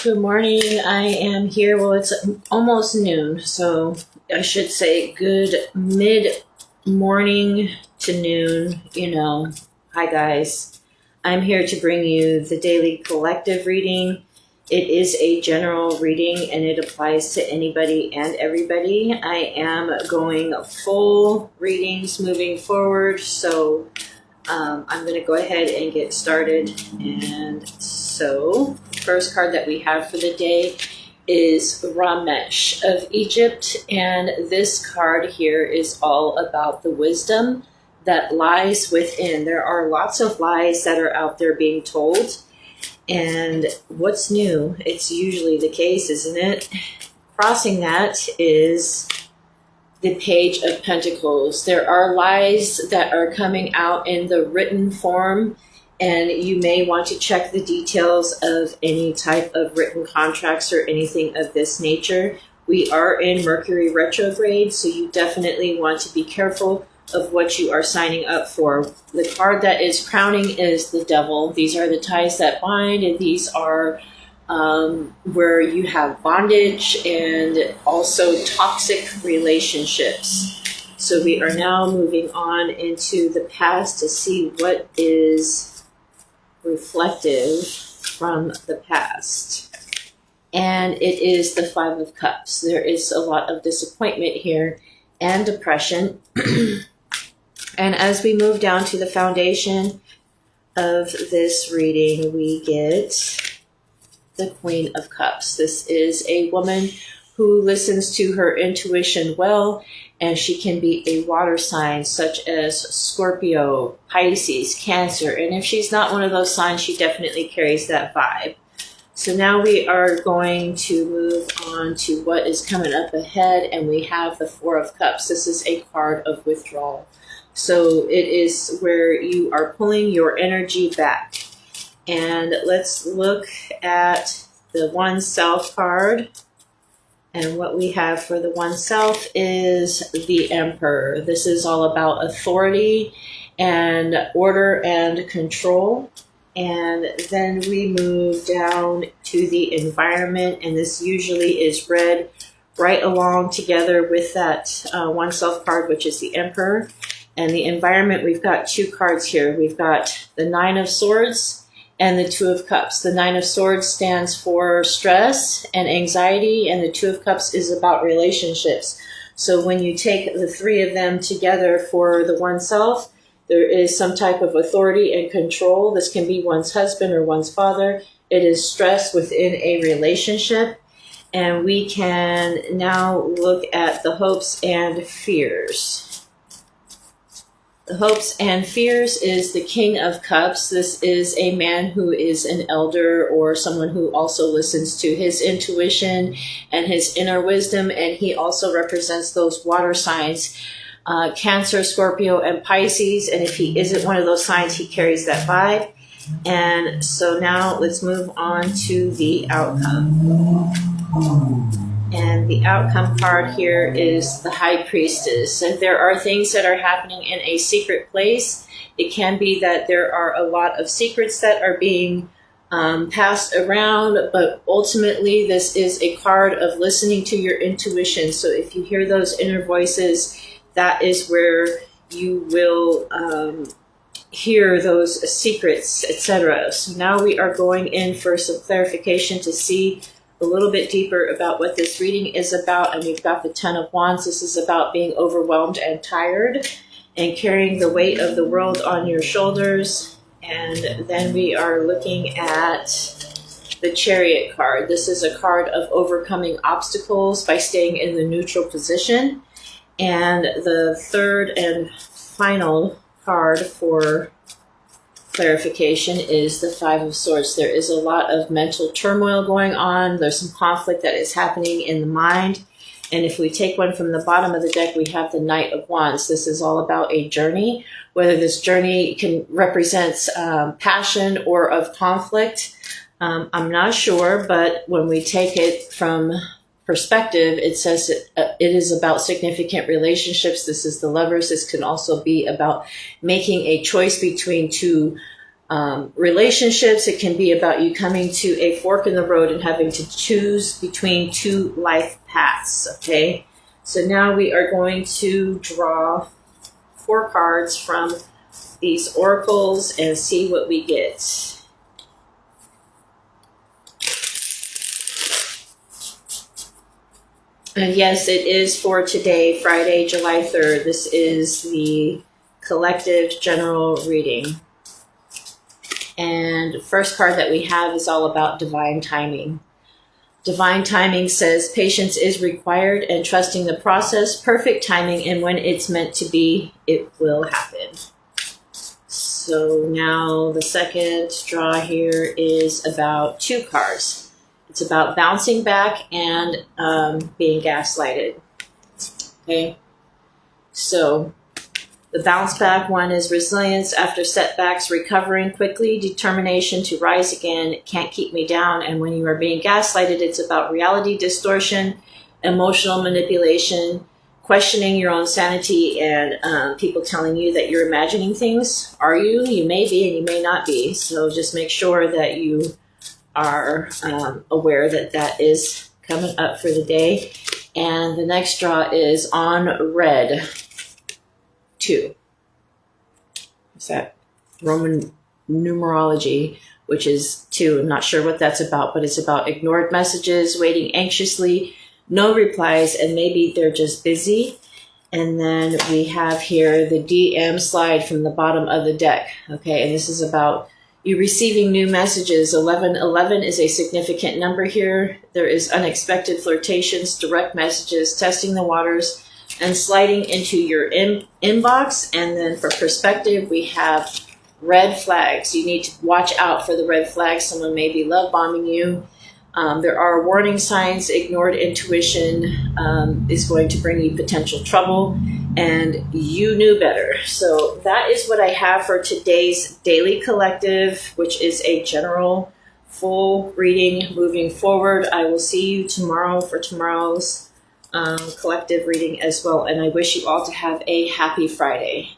Good morning. I am here. Well, it's almost noon, so I should say good mid morning to noon. Hi guys. I'm here to bring you the daily collective reading. It is a general reading and it applies to anybody and everybody. I am going full readings moving forward, so I'm going to go ahead and get started. And so, first card that we have for the day is Ramesh of Egypt. And this card here is all about the wisdom that lies within. There are lots of lies that are out there being told. And what's new? It's usually the case, isn't it? Crossing that is the Page of Pentacles. There are lies that are coming out in the written form, and you may want to check the details of any type of written contracts or anything of this nature. We are in Mercury retrograde, so you definitely want to be careful of what you are signing up for. The card that is crowning is the Devil. These are the ties that bind, and these are where you have bondage and also toxic relationships. So we are now moving on into the past to see what is reflective from the past. And it is the Five of Cups. There is a lot of disappointment here and depression. And as we move down to the foundation of this reading, we get the Queen of Cups. This is a woman who listens to her intuition well, and she can be a water sign such as Scorpio, Pisces, Cancer. And if she's not one of those signs, she definitely carries that vibe. So now we are going to move on to what is coming up ahead, and we have the Four of Cups. This is a card of withdrawal. So it is where you are pulling your energy back. And let's look at the One Self card. And what we have for the One Self is the Emperor. This is all about authority and order and control. And then we move down to the environment. And this usually is read right along together with that One Self card, which is the Emperor. And the environment, we've got two cards here. We've got the Nine of Swords and the Two of Cups. The Nine of Swords stands for stress and anxiety, and the Two of Cups is about relationships. So when you take the three of them together for the One Self, there is some type of authority and control. This can be one's husband or one's father. It is stress within a relationship. And we can now look at the hopes and fears. The hopes and fears is the King of Cups. This is a man who is an elder or someone who also listens to his intuition and his inner wisdom, and he also represents those water signs, Cancer, Scorpio, and Pisces. And if he isn't one of those signs, he carries that vibe. And so now let's move on to the outcome. And the outcome card here is the High Priestess. And there are things that are happening in a secret place. It can be that there are a lot of secrets that are being passed around, but ultimately this is a card of listening to your intuition. So if you hear those inner voices, that is where you will hear those secrets, etc. So now we are going in for some clarification to see a little bit deeper about what this reading is about. And we've got the Ten of Wands. This is about being overwhelmed and tired and carrying the weight of the world on your shoulders. And then we are looking at the Chariot card. This is a card of overcoming obstacles by staying in the neutral position. And the third and final card for clarification is the Five of Swords. There is a lot of mental turmoil going on. There's some conflict that is happening in the mind. And if we take one from the bottom of the deck, we have the Knight of Wands. This is all about a journey, whether this journey can represents passion or of conflict. I'm not sure, but when we take it from perspective, it says it is about significant relationships. This is the Lovers. This can also be about making a choice between two relationships. It can be about you coming to a fork in the road and having to choose between two life paths. Okay, so now we are going to draw 4 cards from these oracles and see what we get. And yes, it is for today, Friday, July 3rd. This is the collective general reading. And the first card that we have is all about divine timing. Divine timing says patience is required and trusting the process, perfect timing, and when it's meant to be, it will happen. So now the second draw here is about 2 cards. It's about bouncing back and being gaslighted. Okay, so the bounce back one is resilience after setbacks, recovering quickly, determination to rise again, can't keep me down. And when you are being gaslighted, it's about reality distortion, emotional manipulation, questioning your own sanity, and people telling you that you're imagining things. Are you? You may be and you may not be. So just make sure that you are aware that that is coming up for the day. And the next draw is on red 2. It's that Roman numerology, which is 2. I'm not sure what that's about, but it's about ignored messages, waiting anxiously, no replies, and maybe they're just busy. And then we have here the DM slide from the bottom of the deck. Okay, and this is about you receiving new messages. 1111 is a significant number here. There is unexpected flirtations, direct messages, testing the waters, and sliding into your inbox. And then for perspective, we have red flags. You need to watch out for the red flags. Someone may be love bombing you. There are warning signs. Ignored intuition is going to bring you potential trouble, and you knew better. So that is what I have for today's daily collective, which is a general full reading. Moving forward, I will see you tomorrow for tomorrow's collective reading as well, and I wish you all to have a happy Friday.